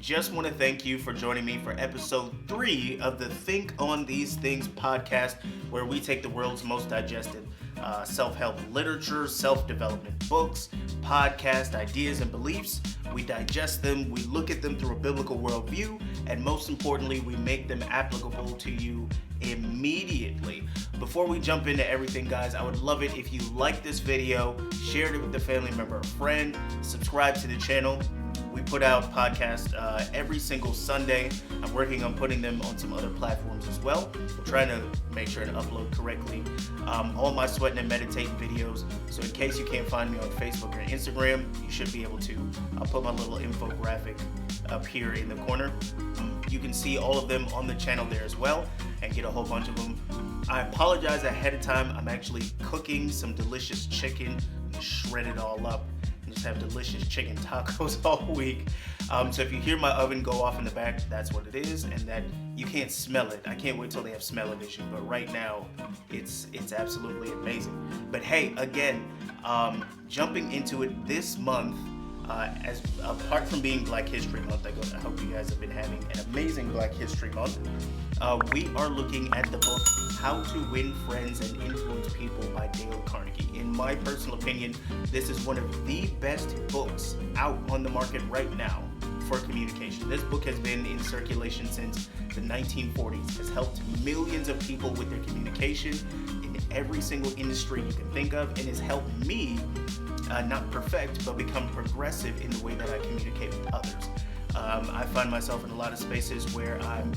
just want to thank you for joining me for episode 3 of the Think on These Things podcast, where we take the world's most digested self-help literature, self-development books, podcast ideas, and beliefs. We digest them, we look at them through a biblical worldview, and most importantly, we make them applicable to you immediately. Before we jump into everything, guys, I would love it if you like this video, shared it with a family member or friend, subscribe to the channel. We put out podcasts every single Sunday. I'm working on putting them on some other platforms as well. I'm trying to make sure to upload correctly all my sweating and meditating videos. So in case you can't find me on Facebook or Instagram, you should be able to. I'll put my little infographic up here in the corner. You can see all of them on the channel there as well and get a whole bunch of them. I apologize ahead of time. I'm actually cooking some delicious chicken and shred it all up. Just have delicious chicken tacos all week. So if you hear my oven go off in the back, that's what it is, and that you can't smell it. I can't wait till they have smell-o-vision, but right now it's absolutely amazing. But hey, again, jumping into it this month, as apart from being Black History Month, I hope you guys have been having an amazing Black History Month. We are looking at the book How to Win Friends and Influence People by Dale Carnegie. In my personal opinion, this is one of the best books out on the market right now for communication. This book has been in circulation since the 1940s, has helped millions of people with their communication in every single industry you can think of, and has helped me not perfect, but become progressive in the way that I communicate with others. I find myself in a lot of spaces where I'm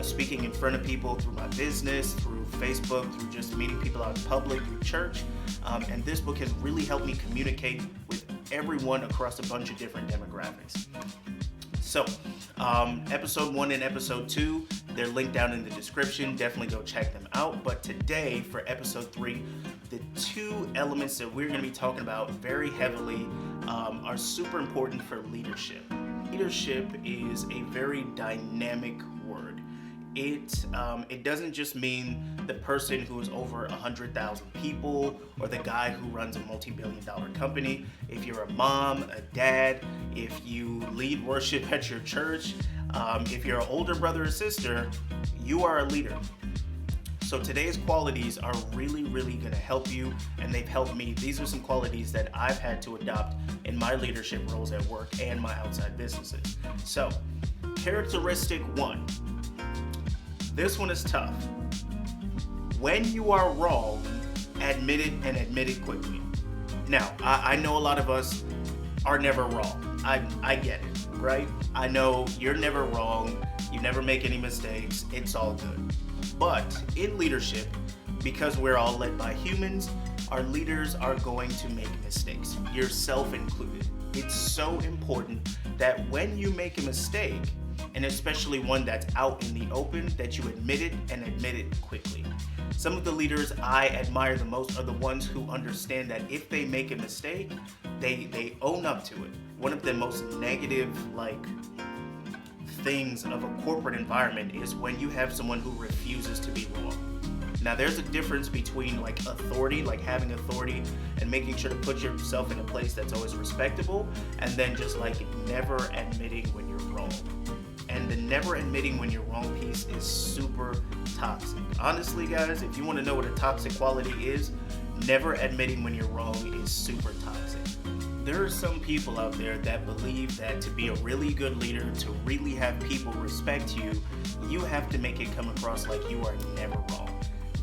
speaking in front of people through my business, through Facebook, through just meeting people out in public, through church. And this book has really helped me communicate with everyone across a bunch of different demographics. So, episode 1 and episode 2, they're linked down in the description. Definitely go check them out. But today, for episode 3, the 2 elements that we're going to be talking about very heavily are super important for leadership. Leadership is a very dynamic word. It doesn't just mean the person who is over 100,000 people or the guy who runs a multi-billion-dollar company. If you're a mom, a dad, if you lead worship at your church, if you're an older brother or sister, you are a leader. So today's qualities are really, really going to help you, and they've helped me. These are some qualities that I've had to adopt in my leadership roles at work and my outside businesses. So, characteristic 1. This one is tough. When you are wrong, admit it and admit it quickly. Now, I know a lot of us are never wrong. I get it, right? I know you're never wrong. You never make any mistakes. It's all good. But in leadership, because we're all led by humans, our leaders are going to make mistakes, yourself included. It's so important that when you make a mistake, and especially one that's out in the open, that you admit it and admit it quickly. Some of the leaders I admire the most are the ones who understand that if they make a mistake, they own up to it. One of the most negative, things of a corporate environment is when you have someone who refuses to be wrong. Now, there's a difference between authority, having authority and making sure to put yourself in a place that's always respectable, and then just never admitting when you're wrong. And the never admitting when you're wrong piece is super toxic. Honestly, guys, if you want to know what a toxic quality is, never admitting when you're wrong is super toxic. There are some people out there that believe that to be a really good leader, to really have people respect you, you have to make it come across like you are never wrong.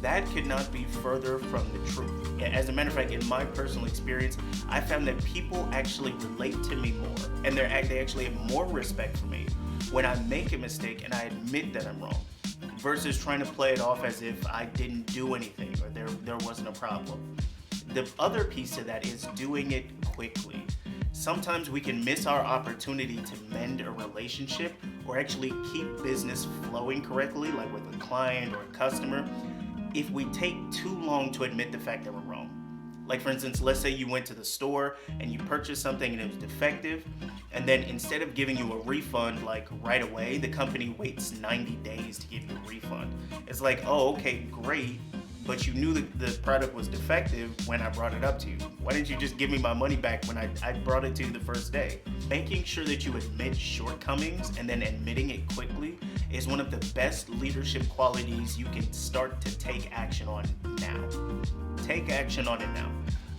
That could not be further from the truth. As a matter of fact, in my personal experience, I found that people actually relate to me more, and they actually have more respect for me when I make a mistake and I admit that I'm wrong, versus trying to play it off as if I didn't do anything or there wasn't a problem. The other piece to that is doing it quickly. Sometimes we can miss our opportunity to mend a relationship or actually keep business flowing correctly, like with a client or a customer, if we take too long to admit the fact that we're wrong. Like, for instance, let's say you went to the store and you purchased something and it was defective, and then instead of giving you a refund right away, the company waits 90 days to give you a refund. It's oh, okay, great, but you knew that the product was defective when I brought it up to you. Why didn't you just give me my money back when I brought it to you the first day? Making sure that you admit shortcomings and then admitting it quickly is one of the best leadership qualities you can start to take action on now. Take action on it now.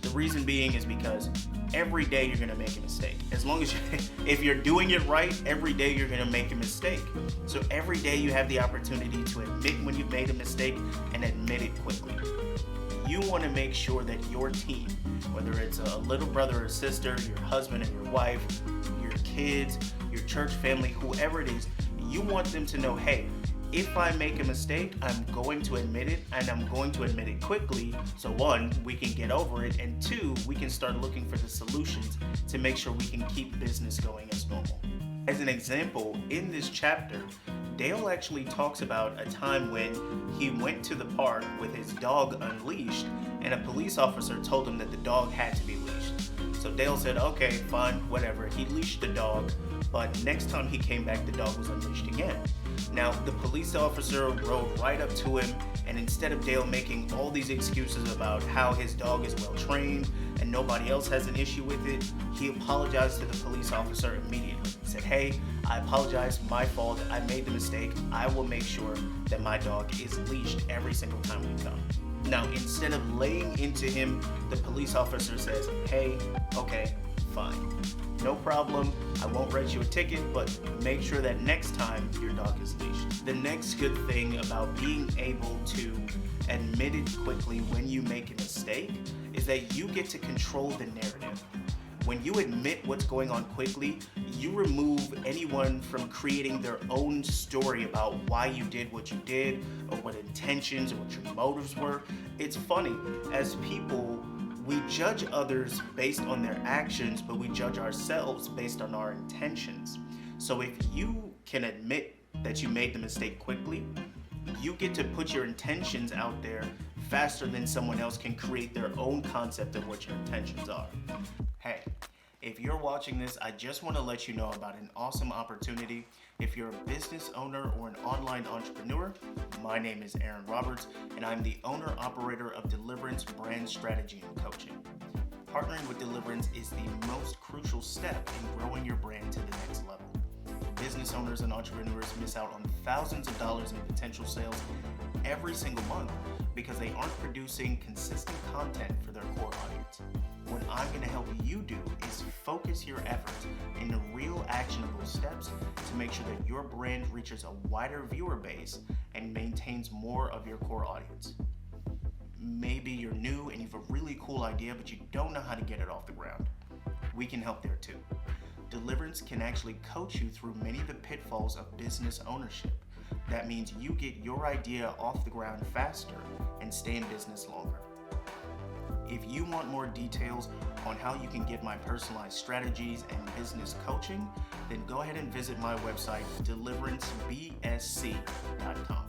The reason being is because every day you're gonna make a mistake. As long as if you're doing it right, every day you're gonna make a mistake. So every day you have the opportunity to admit when you've made a mistake and admit it quickly. You wanna make sure that your team, whether it's a little brother or sister, your husband and your wife, your kids, your church family, whoever it is, you want them to know, hey, if I make a mistake, I'm going to admit it, and I'm going to admit it quickly. So one, we can get over it, and two, we can start looking for the solutions to make sure we can keep business going as normal. As an example, in this chapter, Dale actually talks about a time when he went to the park with his dog unleashed, and a police officer told him that the dog had to be leashed. So Dale said, okay, fine, whatever. He leashed the dog, but next time he came back, the dog was unleashed again. Now, the police officer rode right up to him, and instead of Dale making all these excuses about how his dog is well trained and nobody else has an issue with it, he apologized to the police officer immediately. He said, hey, I apologize, my fault, I made the mistake. I will make sure that my dog is leashed every single time we come. Now, instead of laying into him, the police officer says, hey, okay, fine. No problem, I won't write you a ticket, but make sure that next time your dog is leashed. The next good thing about being able to admit it quickly when you make a mistake is that you get to control the narrative. When you admit what's going on quickly, you remove anyone from creating their own story about why you did what you did, or what intentions or what your motives were. It's funny, as people, we judge others based on their actions, but we judge ourselves based on our intentions. So if you can admit that you made the mistake quickly, you get to put your intentions out there faster than someone else can create their own concept of what your intentions are. Hey, if you're watching this, I just want to let you know about an awesome opportunity. If you're a business owner or an online entrepreneur, my name is Aaron Roberts, and I'm the owner-operator of Deliverance Brand Strategy and Coaching. Partnering with Deliverance is the most crucial step in growing your brand to the next level. Business owners and entrepreneurs miss out on thousands of dollars in potential sales every single month because they aren't producing consistent content for their core audience. What I'm going to help you do is focus your efforts into real actionable steps to make sure that your brand reaches a wider viewer base and maintains more of your core audience. Maybe you're new and you have a really cool idea, but you don't know how to get it off the ground. We can help there too. Deliverance can actually coach you through many of the pitfalls of business ownership. That means you get your idea off the ground faster and stay in business longer. If you want more details on how you can get my personalized strategies and business coaching, then go ahead and visit my website, deliveranceBSC.com.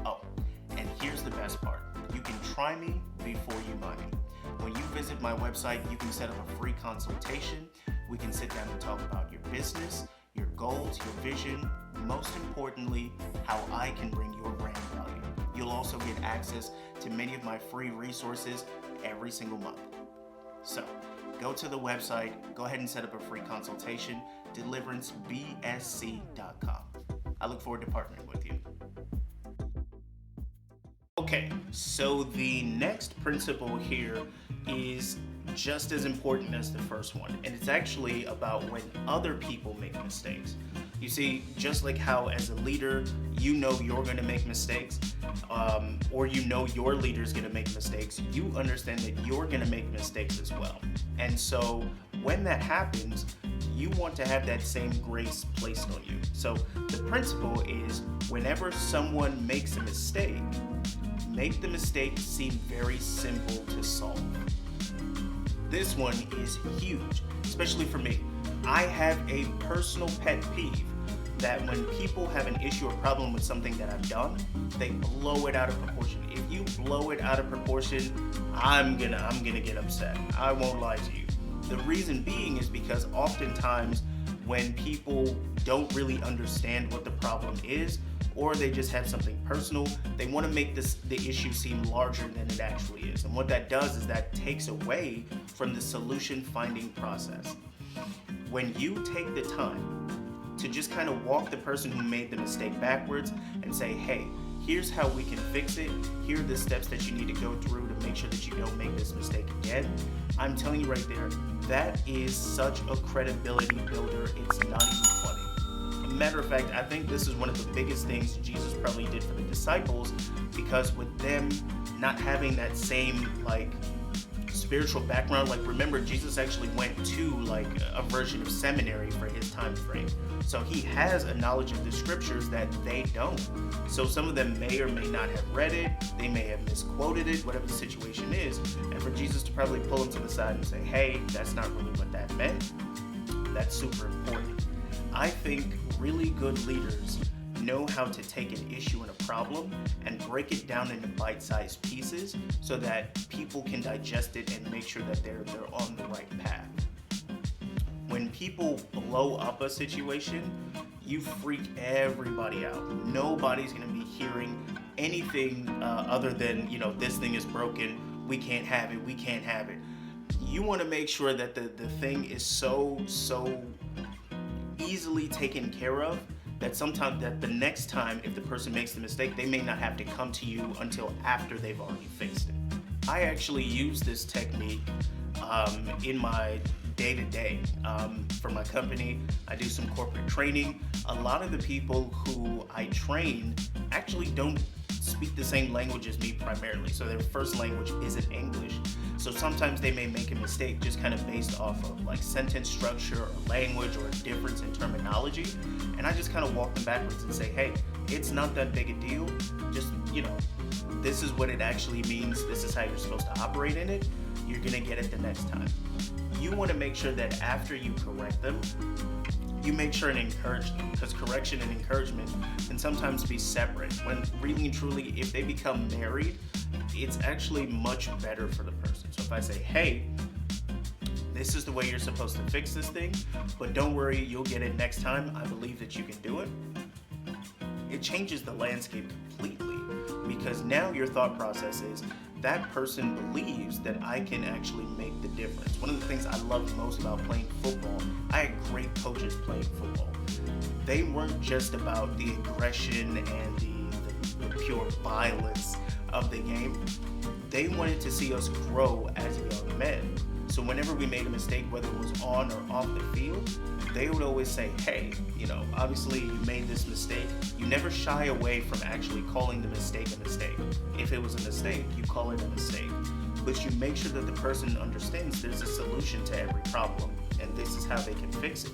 Oh, and here's the best part. You can try me before you buy me. When you visit my website, you can set up a free consultation. We can sit down and talk about your business, your goals, your vision, most importantly, how I can bring your brand value. You'll also get access to many of my free resources every single month. So, go to the website, go ahead and set up a free consultation, deliveranceBSC.com. I look forward to partnering with you. Okay, so the next principle here is just as important as the first one, and it's actually about when other people make mistakes. You see, just like how as a leader, you know you're going to make mistakes, or you know your leader's going to make mistakes, you understand that you're going to make mistakes as well. And so when that happens, you want to have that same grace placed on you. So the principle is whenever someone makes a mistake, make the mistake seem very simple to solve. This one is huge, especially for me. I have a personal pet peeve that when people have an issue or problem with something that I've done, they blow it out of proportion. If you blow it out of proportion, I'm gonna get upset. I won't lie to you. The reason being is because oftentimes when people don't really understand what the problem is, or they just have something personal. They want to make the issue seem larger than it actually is. And what that does is that takes away from the solution finding process. When you take the time to just kind of walk the person who made the mistake backwards and say, hey, here's how we can fix it. Here are the steps that you need to go through to make sure that you don't make this mistake again. I'm telling you right there, that is such a credibility builder. It's not even funny. Matter of fact, I think this is one of the biggest things Jesus probably did for the disciples, because with them not having that same spiritual background, remember Jesus actually went to a version of seminary for his time frame. So he has a knowledge of the scriptures that they don't. So some of them may or may not have read it, they may have misquoted it, whatever the situation is. And for Jesus to probably pull them to the side and say, hey, that's not really what that meant, that's super important. I think really good leaders know how to take an issue and a problem and break it down into bite-sized pieces so that people can digest it and make sure that they're on the right path. When people blow up a situation, you freak everybody out. Nobody's going to be hearing anything other than, this thing is broken, we can't have it. You want to make sure that the thing is so easily taken care of that the next time, if the person makes the mistake, they may not have to come to you until after they've already fixed it. I actually use this technique in my day-to-day. For my company, I do some corporate training. A lot of the people who I train actually don't speak the same language as me primarily, so their first language isn't English. So sometimes they may make a mistake just kind of based off of sentence structure or language or a difference in terminology. And I just kind of walk them backwards and say, hey, it's not that big a deal. Just, this is what it actually means. This is how you're supposed to operate in it. You're going to get it the next time. You want to make sure that after you correct them, you make sure and encourage them, because correction and encouragement can sometimes be separate. When really and truly, if they become married, it's actually much better for the person. So if I say, hey, this is the way you're supposed to fix this thing, but don't worry, you'll get it next time. I believe that you can do it. It changes the landscape completely, because now your thought process is, that person believes that I can actually make the difference. One of the things I love most about playing football, I had great coaches playing football. They weren't just about the aggression and the pure violence of the game. They wanted to see us grow as young men. So whenever we made a mistake, whether it was on or off the field, they would always say, hey, obviously you made this mistake. You never shy away from actually calling the mistake a mistake. If it was a mistake, you call it a mistake. But you make sure that the person understands there's a solution to every problem, and this is how they can fix it.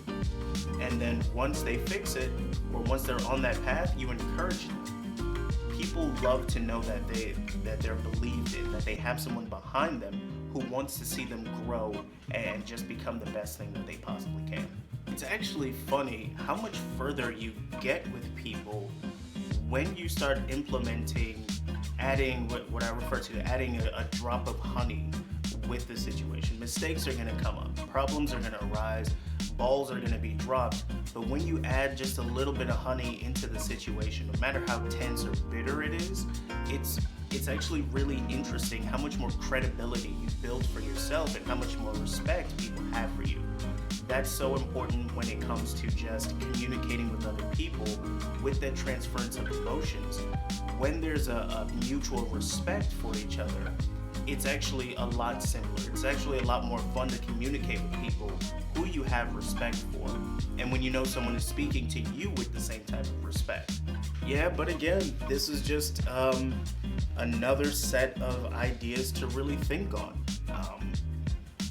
And then once they fix it, or once they're on that path, you encourage them. People love to know that they're believed in, that they have someone behind them who wants to see them grow and just become the best thing that they possibly can. It's actually funny how much further you get with people when you start implementing, adding what I refer to, adding a drop of honey with the situation. Mistakes are going to come up, problems are going to arise, balls are going to be dropped, but when you add just a little bit of honey into the situation, no matter how tense or bitter it is, it's actually really interesting how much more credibility you build for yourself and how much more respect people have for you. That's so important when it comes to just communicating with other people with that transference of emotions. When there's a mutual respect for each other, it's actually a lot simpler. It's actually a lot more fun to communicate with people who you have respect for, and when you know someone is speaking to you with the same type of respect. Yeah, but again, this is just another set of ideas to really think on.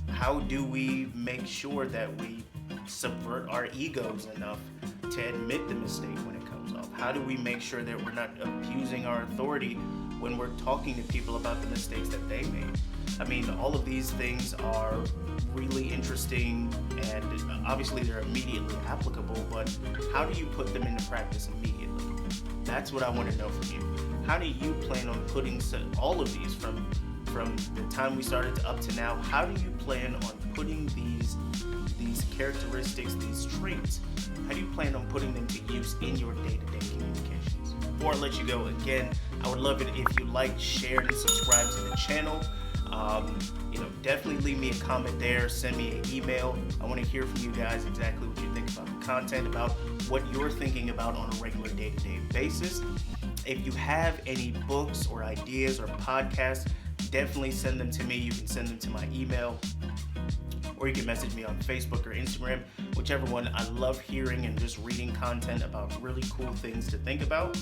How do we make sure that we subvert our egos enough to admit the mistake when it comes up? How do we make sure that we're not abusing our authority when we're talking to people about the mistakes that they made? I mean, all of these things are really interesting, and obviously they're immediately applicable, but how do you put them into practice immediately? That's what I want to know from you. How do you plan on putting all of these from the time we started to up to now? How do you plan on putting these characteristics, these traits, how do you plan on putting them to use in your day-to-day communications? before I let you go, again, I would love it if you liked, shared, and subscribed to the channel. Definitely leave me a comment there, send me an email. I want to hear from you guys exactly what you think about the content, about what you're thinking about on a regular day-to-day basis. If you have any books or ideas or podcasts, definitely send them to me. You can send them to my email, or you can message me on Facebook or Instagram, whichever one. I love hearing and just reading content about really cool things to think about.